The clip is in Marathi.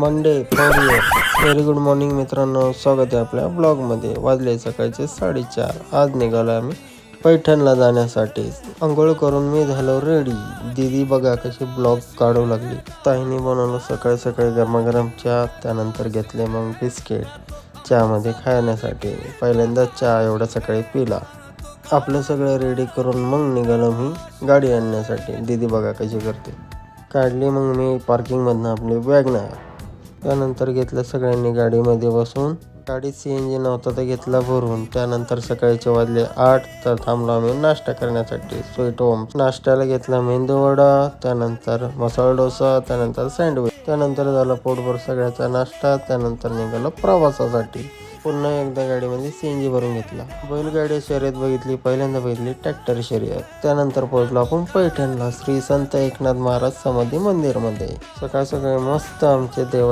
Monday for year. Very good morning मित्रांनो, स्वागत आहे आपल्या ब्लॉगमध्ये. वाजले सकाळचे 4:30. आज निघालो आम्ही पैठणला जाण्यासाठी. आंघोळ करून मी झालो रेडी. दीदी बघा कशी ब्लॉग काढू लागली. ताईने बनवलं सकाळी सकाळी गरमागरम चहा, त्यानंतर घेतले मग बिस्किट चहामध्ये खाण्यासाठी. पहिल्यांदा चहा एवढा सकाळी पिला. आपलं सगळं रेडी करून मग निघालो मी गाडी आणण्यासाठी. दीदी बघा कशी करते. काढली मग मी पार्किंगमधनं आपली वॅगनर. त्यानंतर घेतलं सगळ्यांनी गाडीमध्ये बसून. गाडीत CNG नव्हता तर घेतला भरून. त्यानंतर सकाळचे वाजले 8 तर थांबलो आम्ही नाश्ता करण्यासाठी स्वीट होम. नाश्त्याला घेतला मेंदूवडा, त्यानंतर मसाला डोसा, त्यानंतर सँडविच. त्यानंतर झाला पोटभर सगळ्याचा नाश्ता. त्यानंतर निघालो प्रवासासाठी. पुन्हा एकदा गाडीमध्ये CNG भरून घेतला. बैलगाडी शर्यत बघितली, पहिल्यांदा बघितली ट्रॅक्टर शर्यत. त्यानंतर पोहोचलो आपण पैठणला श्री संत एकनाथ महाराज समाधी मंदिरमध्ये. सकाळ सकाळी मस्त आमचे देवा